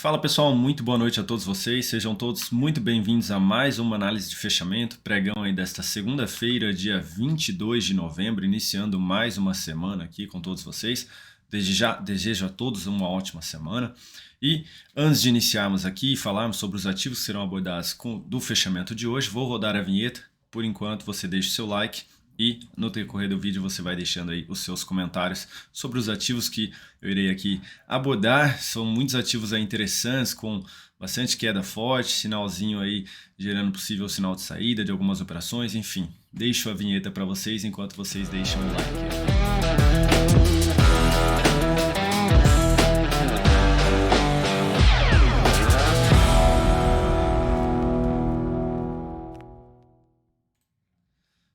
Fala pessoal, muito boa noite a todos vocês, sejam todos muito bem-vindos a mais uma análise de fechamento, pregão aí desta segunda-feira, dia 22 de novembro, iniciando mais uma semana aqui com todos vocês. Desde já desejo a todos uma ótima semana. E antes de iniciarmos aqui e falarmos sobre os ativos que serão abordados do fechamento de hoje, vou rodar a vinheta. Por enquanto você deixa o seu like e no decorrer do vídeo você vai deixando aí os seus comentários sobre os ativos que eu irei aqui abordar. São muitos ativos aí interessantes, com bastante queda forte, sinalzinho aí gerando possível sinal de saída de algumas operações, enfim. Deixo a vinheta para vocês enquanto vocês deixam o like.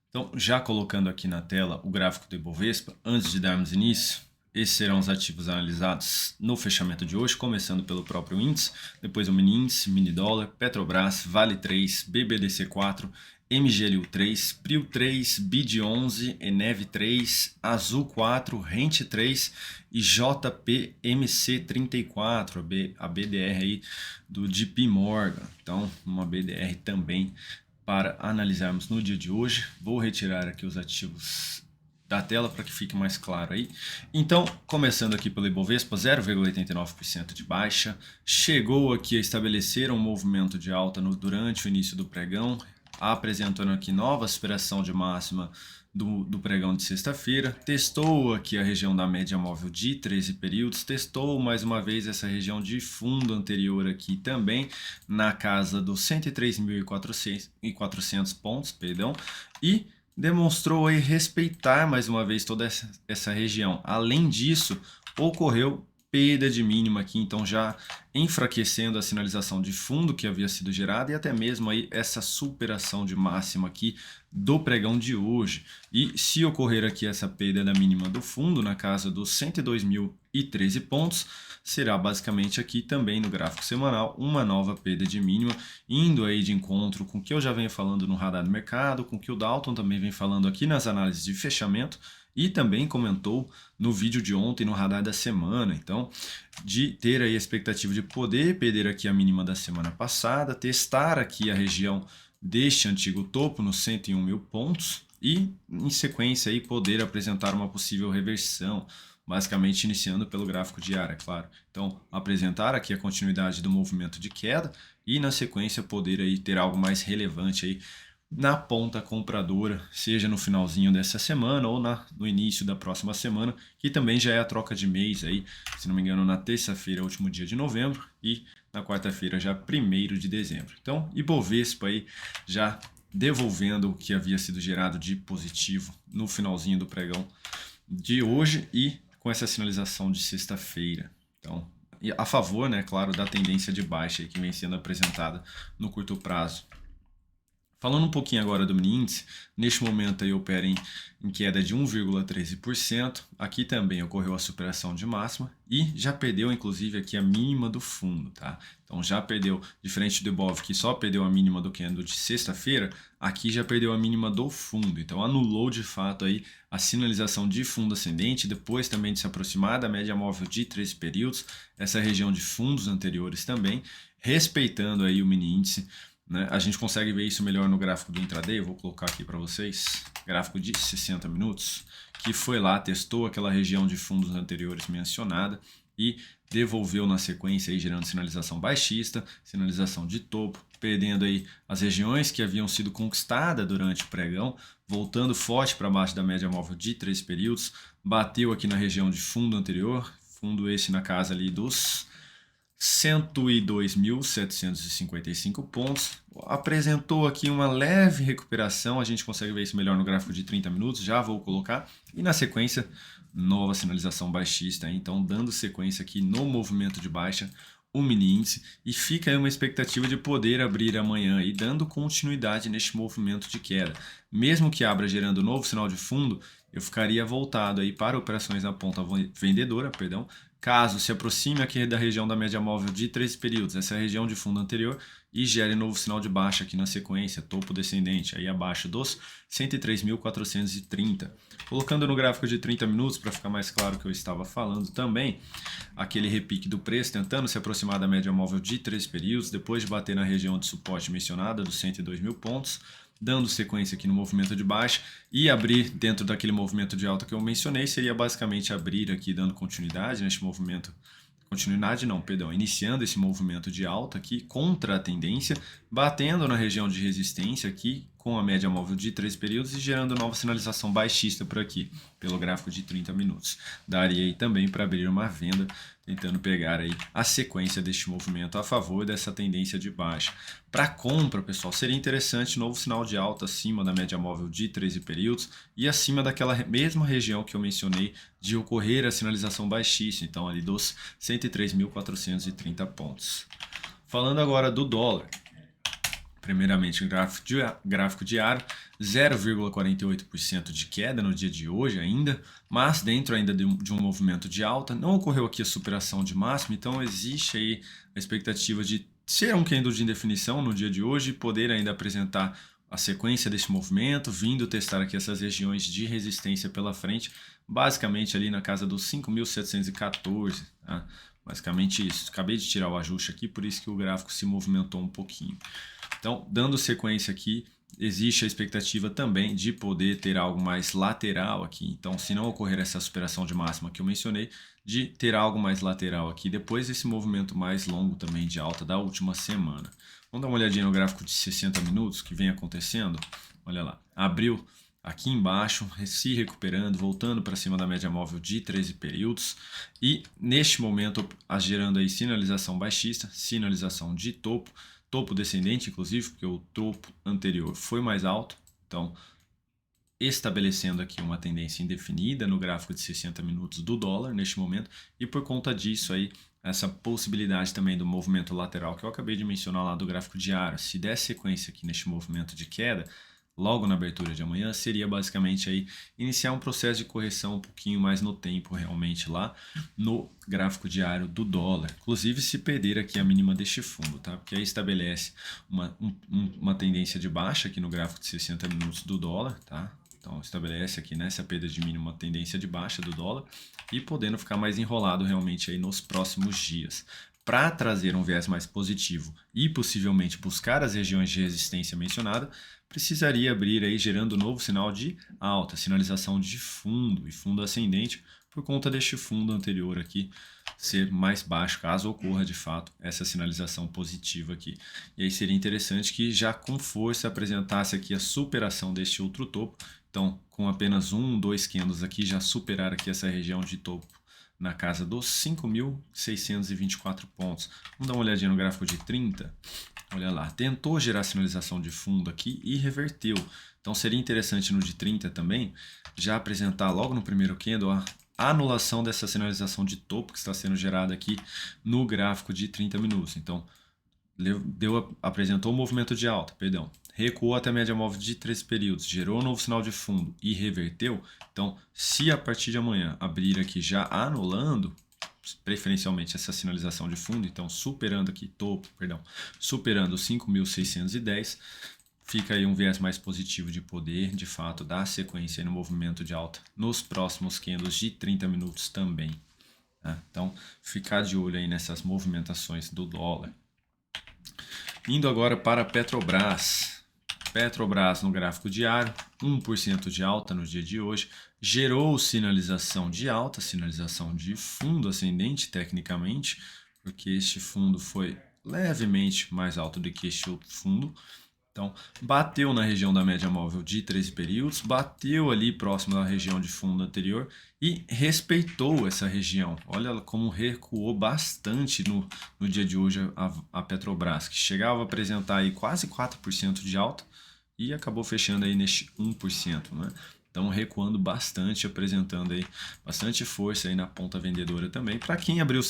Então, já colocando aqui na tela o gráfico do Ibovespa, antes de darmos início, esses serão os ativos analisados no fechamento de hoje, começando pelo próprio índice, depois o mini índice, mini dólar, Petrobras, Vale 3, BBDC4, MGLU 3, Prio 3, BID 11, Enev 3, Azul 4, Rente 3 e JPMC 34, a BDR aí do JP Morgan. Então, uma BDR também para analisarmos no dia de hoje. Vou retirar aqui os ativos da tela para que fique mais claro aí. Então, começando aqui pelo Ibovespa, 0,89% de baixa. Chegou aqui a estabelecer um movimento de alta durante o início do pregão, apresentando aqui nova superação de máxima do pregão de sexta-feira, testou aqui a região da média móvel de 13 períodos, testou mais uma vez essa região de fundo anterior aqui também, na casa dos 103.400 pontos, perdão, e demonstrou aí respeitar mais uma vez toda essa região. Além disso, ocorreu perda de mínima aqui, então já enfraquecendo a sinalização de fundo que havia sido gerada e até mesmo aí essa superação de máxima aqui do pregão de hoje. E se ocorrer aqui essa perda da mínima do fundo na casa dos 102.013 pontos, será basicamente aqui também no gráfico semanal uma nova perda de mínima, indo aí de encontro com o que eu já venho falando no radar do mercado, com o que o Dalton também vem falando aqui nas análises de fechamento, e também comentou no vídeo de ontem no radar da semana. Então, de ter aí a expectativa de poder perder aqui a mínima da semana passada, testar aqui a região deste antigo topo nos 101 mil pontos e em sequência aí poder apresentar uma possível reversão, basicamente iniciando pelo gráfico diário, é claro. Então, apresentar aqui a continuidade do movimento de queda e na sequência poder aí ter algo mais relevante aí na ponta compradora, seja no finalzinho dessa semana ou no início da próxima semana, que também já é a troca de mês aí, se não me engano, na terça-feira, último dia de novembro, e na quarta-feira, já 1º de dezembro. Então, Ibovespa aí já devolvendo o que havia sido gerado de positivo no finalzinho do pregão de hoje e com essa sinalização de sexta-feira. Então, a favor, né, claro, da tendência de baixa aí que vem sendo apresentada no curto prazo. Falando um pouquinho agora do mini índice, neste momento aí opera em queda de 1,13%, aqui também ocorreu a superação de máxima e já perdeu inclusive aqui a mínima do fundo, tá? Então já perdeu, diferente do Ibov que só perdeu a mínima do candle de sexta-feira, aqui já perdeu a mínima do fundo, então anulou de fato aí a sinalização de fundo ascendente, depois também de se aproximar da média móvel de 13 períodos, essa região de fundos anteriores também, respeitando aí o mini índice. A gente consegue ver isso melhor no gráfico do intraday, eu vou colocar aqui para vocês, gráfico de 60 minutos, que foi lá, testou aquela região de fundos anteriores mencionada e devolveu na sequência aí, gerando sinalização baixista, sinalização de topo, perdendo aí as regiões que haviam sido conquistadas durante o pregão, voltando forte para baixo da média móvel de 3 períodos, bateu aqui na região de fundo anterior, fundo esse na casa ali dos 102.755 pontos, apresentou aqui uma leve recuperação, a gente consegue ver isso melhor no gráfico de 30 minutos, já vou colocar, e na sequência, nova sinalização baixista, então dando sequência aqui no movimento de baixa, o mini índice, e fica aí uma expectativa de poder abrir amanhã e dando continuidade neste movimento de queda, mesmo que abra gerando novo sinal de fundo, eu ficaria voltado aí para operações na ponta vendedora, caso se aproxime aqui da região da média móvel de 13 períodos, essa é a região de fundo anterior, e gere novo sinal de baixa aqui na sequência, topo descendente, aí abaixo dos 103.430. Colocando no gráfico de 30 minutos, para ficar mais claro o que eu estava falando também, aquele repique do preço tentando se aproximar da média móvel de 13 períodos, depois de bater na região de suporte mencionada dos 102 mil pontos, dando sequência aqui no movimento de baixa e abrir dentro daquele movimento de alta que eu mencionei, seria basicamente abrir aqui dando continuidade neste movimento. Continuidade não, perdão, iniciando esse movimento de alta aqui contra a tendência, batendo na região de resistência aqui com a média móvel de 3 períodos e gerando nova sinalização baixista por aqui, pelo gráfico de 30 minutos. Daria aí também para abrir uma venda, tentando pegar aí a sequência deste movimento a favor dessa tendência de baixa. Para compra, pessoal, seria interessante novo sinal de alta acima da média móvel de 13 períodos e acima daquela mesma região que eu mencionei de ocorrer a sinalização baixista, então ali dos 103.430 pontos. Falando agora do dólar. Primeiramente, gráfico diário, 0,48% de queda no dia de hoje ainda, mas dentro ainda de um movimento de alta. Não ocorreu aqui a superação de máximo, então existe aí a expectativa de ser um candle de indefinição no dia de hoje e poder ainda apresentar a sequência desse movimento, vindo testar aqui essas regiões de resistência pela frente, basicamente ali na casa dos 5.714, tá? Basicamente isso. Acabei de tirar o ajuste aqui, por isso que o gráfico se movimentou um pouquinho. Então, dando sequência aqui, existe a expectativa também de poder ter algo mais lateral aqui. Então, se não ocorrer essa superação de máxima que eu mencionei, de ter algo mais lateral aqui, depois desse movimento mais longo também de alta da última semana. Vamos dar uma olhadinha no gráfico de 60 minutos que vem acontecendo. Olha lá, abriu aqui embaixo, se recuperando, voltando para cima da média móvel de 13 períodos e neste momento gerando aí sinalização baixista, sinalização de topo, topo descendente inclusive, porque o topo anterior foi mais alto, então estabelecendo aqui uma tendência indefinida no gráfico de 60 minutos do dólar neste momento e por conta disso aí essa possibilidade também do movimento lateral que eu acabei de mencionar lá do gráfico diário, se der sequência aqui neste movimento de queda, logo na abertura de amanhã, seria basicamente aí iniciar um processo de correção um pouquinho mais no tempo realmente lá no gráfico diário do dólar. Inclusive se perder aqui a mínima deste fundo, tá? Porque aí estabelece uma tendência de baixa aqui no gráfico de 60 minutos do dólar, tá? Então estabelece aqui nessa perda de mínima uma tendência de baixa do dólar e podendo ficar mais enrolado realmente aí nos próximos dias. Para trazer um viés mais positivo e possivelmente buscar as regiões de resistência mencionada, precisaria abrir aí gerando um novo sinal de alta, sinalização de fundo e fundo ascendente por conta deste fundo anterior aqui ser mais baixo, caso ocorra de fato essa sinalização positiva aqui. E aí seria interessante que já com força apresentasse aqui a superação deste outro topo, então com apenas 2 candles aqui já superar aqui essa região de topo na casa dos 5.624 pontos. Vamos dar uma olhadinha no gráfico de 30. Olha lá, tentou gerar sinalização de fundo aqui e reverteu. Então seria interessante no de 30 também já apresentar logo no primeiro candle a anulação dessa sinalização de topo que está sendo gerada aqui no gráfico de 30 minutos. Então apresentou um movimento de alta, perdão, recuou até a média móvel de 13 períodos, gerou um novo sinal de fundo e reverteu. Então, se a partir de amanhã abrir aqui já anulando, preferencialmente essa sinalização de fundo, então superando aqui topo, perdão, superando 5.610, fica aí um viés mais positivo de poder, de fato, dar sequência no movimento de alta nos próximos candles de 30 minutos também. Tá? Então, ficar de olho aí nessas movimentações do dólar. Indo agora para a Petrobras. Petrobras no gráfico diário, 1% de alta no dia de hoje, gerou sinalização de alta, sinalização de fundo ascendente tecnicamente, porque este fundo foi levemente mais alto do que este outro fundo. Então, bateu na região da média móvel de 13 períodos, bateu ali próximo da região de fundo anterior e respeitou essa região. Olha como recuou bastante no dia de hoje a Petrobras, que chegava a apresentar aí quase 4% de alta e acabou fechando aí neste 1%, né? Então recuando bastante, apresentando aí bastante força aí na ponta vendedora também. Para quem abriu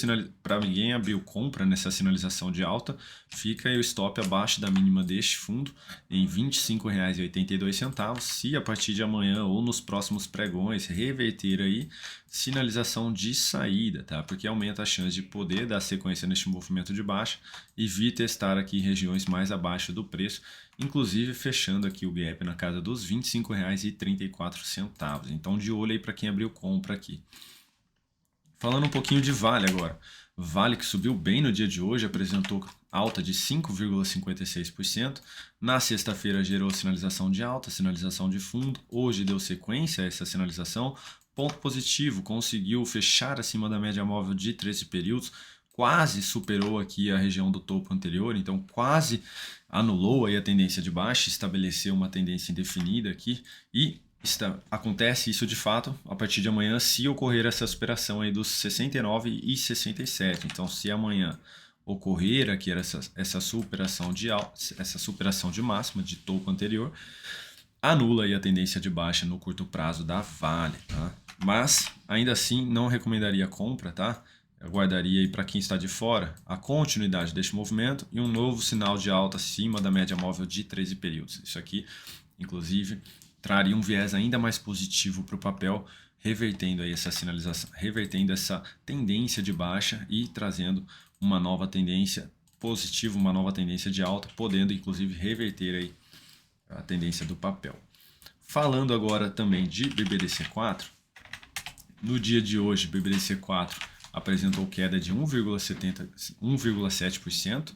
compra nessa sinalização de alta, fica aí o stop abaixo da mínima deste fundo em R$ 25,82. Se a partir de amanhã ou nos próximos pregões reverter aí, sinalização de saída, tá? Porque aumenta a chance de poder dar sequência neste movimento de baixa e vir testar aqui regiões mais abaixo do preço, inclusive fechando aqui o gap na casa dos R$ 25,34. Então de olho aí para quem abriu compra aqui. Falando um pouquinho de Vale agora. Vale que subiu bem no dia de hoje, apresentou alta de 5,56%. Na sexta-feira gerou sinalização de alta, sinalização de fundo. Hoje deu sequência a essa sinalização. Ponto positivo, conseguiu fechar acima da média móvel de 13 períodos. Quase superou aqui a região do topo anterior, então quase anulou aí a tendência de baixa, estabeleceu uma tendência indefinida aqui e acontece isso de fato a partir de amanhã, se ocorrer essa superação aí dos 69 e 67. Então, se amanhã ocorrer aqui essa superação de máxima de topo anterior, anula aí a tendência de baixa no curto prazo da Vale, tá? Mas ainda assim não recomendaria a compra, tá? Eu aguardaria aí para quem está de fora a continuidade deste movimento e um novo sinal de alta acima da média móvel de 13 períodos. Isso aqui, inclusive, traria um viés ainda mais positivo para o papel, revertendo aí essa sinalização, revertendo essa tendência de baixa e trazendo uma nova tendência positiva, uma nova tendência de alta, podendo inclusive reverter aí a tendência do papel. Falando agora também de BBDC4, no dia de hoje, BBDC4 apresentou queda de 1,7%.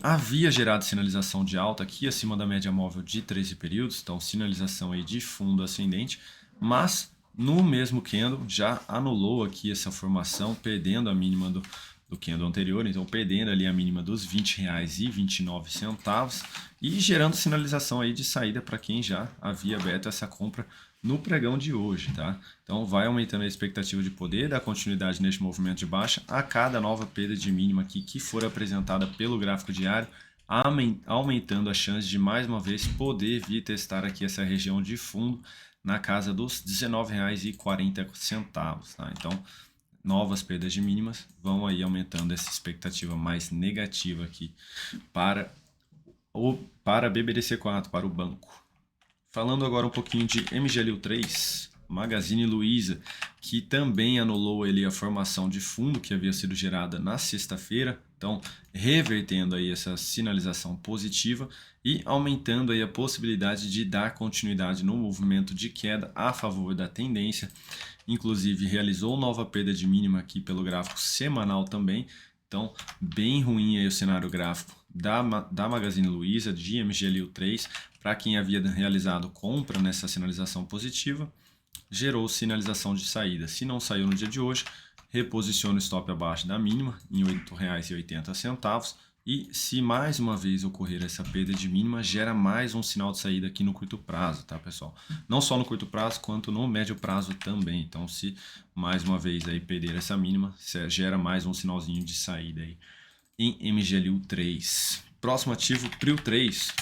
Havia gerado sinalização de alta aqui acima da média móvel de 13 períodos, então sinalização aí de fundo ascendente, mas no mesmo candle já anulou aqui essa formação, perdendo a mínima do candle anterior, então perdendo ali a mínima dos R$ 20,29 e gerando sinalização aí de saída para quem já havia aberto essa compra no pregão de hoje, tá? Então vai aumentando a expectativa de poder, dar continuidade neste movimento de baixa a cada nova perda de mínima aqui que for apresentada pelo gráfico diário, aumentando a chance de mais uma vez poder vir testar aqui essa região de fundo na casa dos R$ 19,40, tá? Então novas perdas de mínimas vão aí aumentando essa expectativa mais negativa aqui para BBDC4, para o banco. Falando agora um pouquinho de MGLU3, Magazine Luiza, que também anulou ali a formação de fundo que havia sido gerada na sexta-feira, então revertendo aí essa sinalização positiva e aumentando aí a possibilidade de dar continuidade no movimento de queda a favor da tendência. Inclusive realizou nova perda de mínima aqui pelo gráfico semanal também, então bem ruim aí o cenário gráfico da Magazine Luiza, de MGLU3, para quem havia realizado compra nessa sinalização positiva, gerou sinalização de saída. Se não saiu no dia de hoje, reposiciona o stop abaixo da mínima em R$ 8,80 e se mais uma vez ocorrer essa perda de mínima, gera mais um sinal de saída aqui no curto prazo, tá, pessoal? Não só no curto prazo, quanto no médio prazo também. Então, se mais uma vez aí perder essa mínima, gera mais um sinalzinho de saída aí em MGLU3. Próximo ativo, PRIO 3.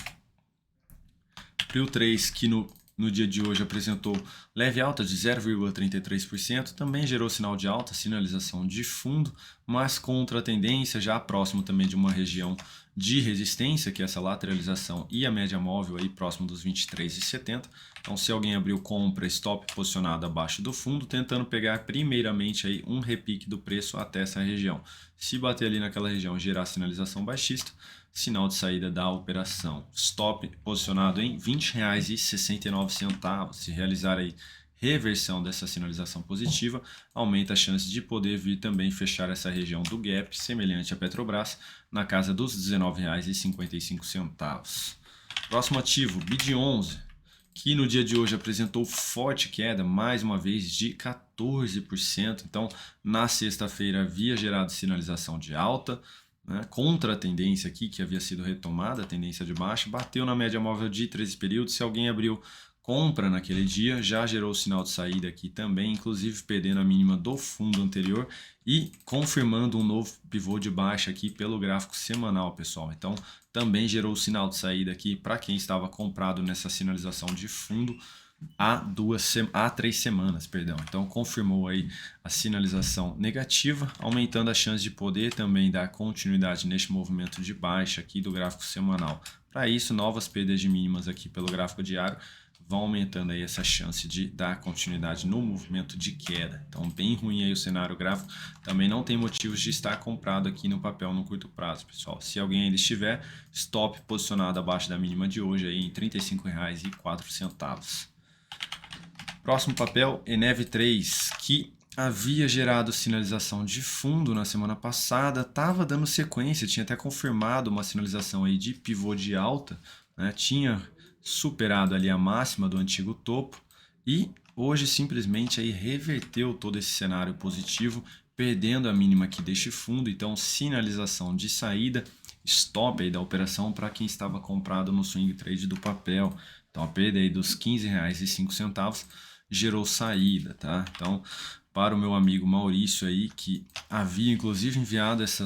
PRIO 3 que no dia de hoje apresentou leve alta de 0,33%, também gerou sinal de alta, sinalização de fundo, mas contra a tendência, já próximo também de uma região de resistência, que é essa lateralização e a média móvel aí próximo dos 23,70. Então, se alguém abriu compra, stop posicionado abaixo do fundo, tentando pegar primeiramente aí um repique do preço até essa região. Se bater ali naquela região, gerar sinalização baixista, sinal de saída da operação. Stop posicionado em R$ 20,69. Se realizar aí reversão dessa sinalização positiva, aumenta a chance de poder vir também fechar essa região do gap, semelhante à Petrobras, na casa dos R$ 19,55. Próximo ativo, BID11, que no dia de hoje apresentou forte queda, mais uma vez de 14%. Então, na sexta-feira havia gerado sinalização de alta, né, contra a tendência aqui que havia sido retomada, a tendência de baixa, bateu na média móvel de 13 períodos. Se alguém abriu compra naquele dia, já gerou o sinal de saída aqui também, inclusive perdendo a mínima do fundo anterior e confirmando um novo pivô de baixa aqui pelo gráfico semanal, pessoal. Então, também gerou o sinal de saída aqui para quem estava comprado nessa sinalização de fundo há 3 semanas, perdão. Então confirmou aí a sinalização negativa, aumentando a chance de poder também dar continuidade neste movimento de baixa aqui do gráfico semanal. Para isso, novas perdas de mínimas aqui pelo gráfico diário vão aumentando aí essa chance de dar continuidade no movimento de queda. Então, bem ruim aí o cenário gráfico. Também não tem motivos de estar comprado aqui no papel no curto prazo, pessoal. Se alguém ainda estiver, stop posicionado abaixo da mínima de hoje aí em R$ 35,04. Próximo papel, Enev 3, que havia gerado sinalização de fundo na semana passada, estava dando sequência, tinha até confirmado uma sinalização aí de pivô de alta, né? Tinha superado ali a máxima do antigo topo e hoje simplesmente aí reverteu todo esse cenário positivo, perdendo a mínima aqui deste fundo. Então, sinalização de saída, stop aí da operação para quem estava comprado no swing trade do papel. Então, a perda aí dos R$ 15,05 gerou saída, tá? Então, para o meu amigo Maurício aí, que havia inclusive enviado esse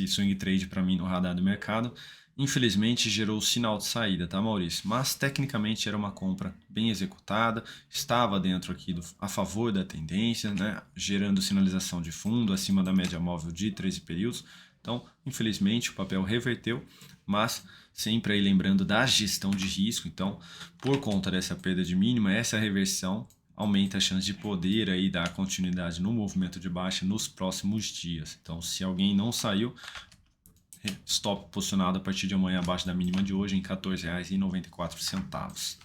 swing trade para mim no radar do mercado, infelizmente gerou sinal de saída, tá, Maurício? Mas tecnicamente era uma compra bem executada, estava dentro aqui a favor da tendência, né? Gerando sinalização de fundo acima da média móvel de 13 períodos. Então, infelizmente, o papel reverteu, mas sempre aí lembrando da gestão de risco. Então, por conta dessa perda de mínima, essa reversão aumenta a chance de poder aí dar continuidade no movimento de baixa nos próximos dias. Então, se alguém não saiu, stop posicionado a partir de amanhã abaixo da mínima de hoje em R$ 14,94.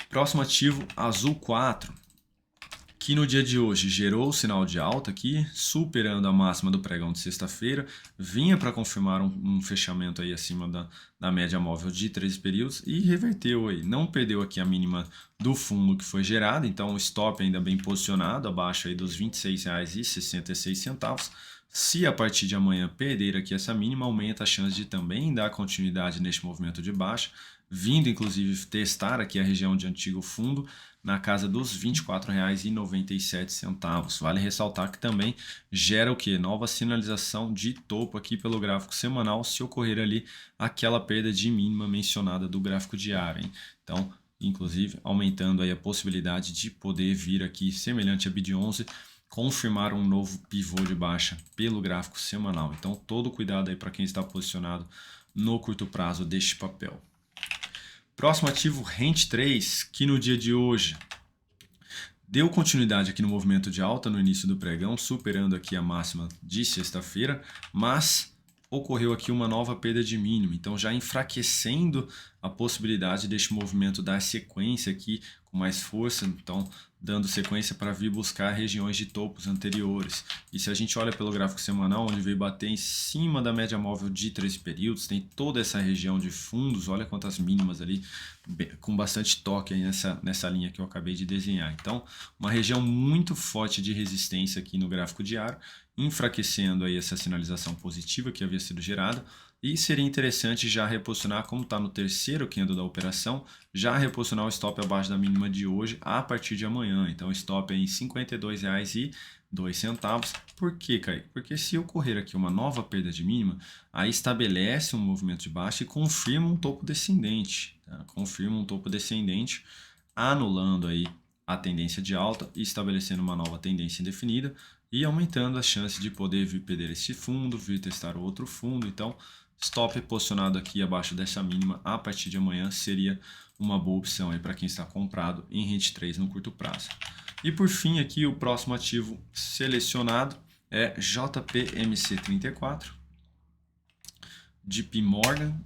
Próximo ativo, Azul 4, que no dia de hoje gerou o sinal de alta aqui, superando a máxima do pregão de sexta-feira, vinha para confirmar um fechamento aí acima da média móvel de 13 períodos e reverteu aí, não perdeu aqui a mínima do fundo que foi gerado, então o stop ainda bem posicionado, abaixo aí dos R$ 26,66. Se a partir de amanhã perder aqui essa mínima, aumenta a chance de também dar continuidade neste movimento de baixa, vindo inclusive testar aqui a região de antigo fundo na casa dos R$ 24,97. Vale ressaltar que também gera o que? Nova sinalização de topo aqui pelo gráfico semanal, se ocorrer ali aquela perda de mínima mencionada do gráfico diário, hein? Então, inclusive, aumentando aí a possibilidade de poder vir aqui, semelhante a BID11, confirmar um novo pivô de baixa pelo gráfico semanal. Então, todo cuidado aí para quem está posicionado no curto prazo deste papel. Próximo ativo, Rent 3, que no dia de hoje deu continuidade aqui no movimento de alta no início do pregão, superando aqui a máxima de sexta-feira, mas ocorreu aqui uma nova perda de mínimo, então já enfraquecendo a possibilidade deste movimento dar sequência aqui com mais força, então dando sequência para vir buscar regiões de topos anteriores. E se a gente olha pelo gráfico semanal, onde veio bater em cima da média móvel de 13 períodos, tem toda essa região de fundos, olha quantas mínimas ali, com bastante toque aí nessa linha que eu acabei de desenhar. Então, uma região muito forte de resistência aqui no gráfico diário, enfraquecendo aí essa sinalização positiva que havia sido gerada, e seria interessante já reposicionar, como está no terceiro candle da operação, já reposicionar o stop abaixo da mínima de hoje a partir de amanhã. Então, stop é em R$ 52,02. Por quê, Kaique? Porque se ocorrer aqui uma nova perda de mínima, aí estabelece um movimento de baixa e confirma um topo descendente. Tá? Confirma um topo descendente, anulando aí a tendência de alta e estabelecendo uma nova tendência indefinida e aumentando a chance de poder vir perder esse fundo, vir testar outro fundo. Então, stop posicionado aqui abaixo dessa mínima a partir de amanhã seria uma boa opção aí para quem está comprado em Rent 3 no curto prazo. E por fim aqui o próximo ativo selecionado é JPMC34, JP Morgan,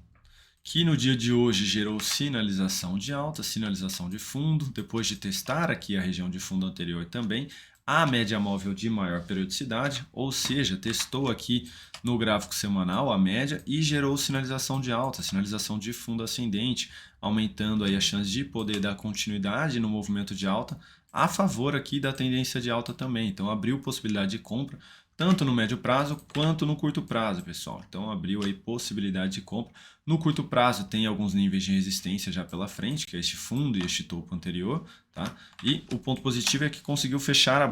que no dia de hoje gerou sinalização de alta, sinalização de fundo, depois de testar aqui a região de fundo anterior também, a média móvel de maior periodicidade, ou seja, testou aqui no gráfico semanal a média e gerou sinalização de alta, sinalização de fundo ascendente, aumentando aí a chance de poder dar continuidade no movimento de alta a favor aqui da tendência de alta também. Então abriu possibilidade de compra tanto no médio prazo quanto no curto prazo, pessoal. Então abriu aí possibilidade de compra. No curto prazo tem alguns níveis de resistência já pela frente, que é este fundo e este topo anterior, tá? E o ponto positivo é que conseguiu fechar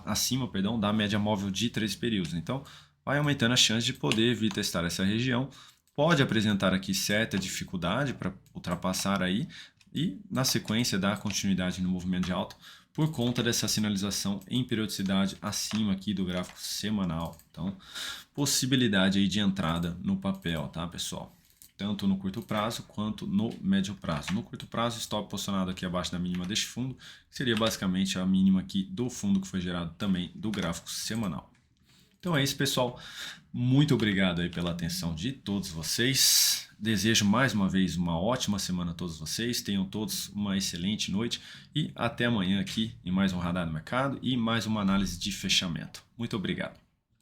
acima da média móvel de 3 períodos. Então vai aumentando a chance de poder vir testar essa região. Pode apresentar aqui certa dificuldade para ultrapassar aí e na sequência dar continuidade no movimento de alta por conta dessa sinalização em periodicidade acima aqui do gráfico semanal. Então, possibilidade aí de entrada no papel, tá, pessoal? tanto no curto prazo quanto no médio prazo. No curto prazo, stop posicionado aqui abaixo da mínima deste fundo, que seria basicamente a mínima aqui do fundo que foi gerado também do gráfico semanal. Então é isso, pessoal. Muito obrigado aí pela atenção de todos vocês. Desejo mais uma vez uma ótima semana a todos vocês. Tenham todos uma excelente noite e até amanhã aqui em mais um Radar do Mercado e mais uma análise de fechamento. Muito obrigado.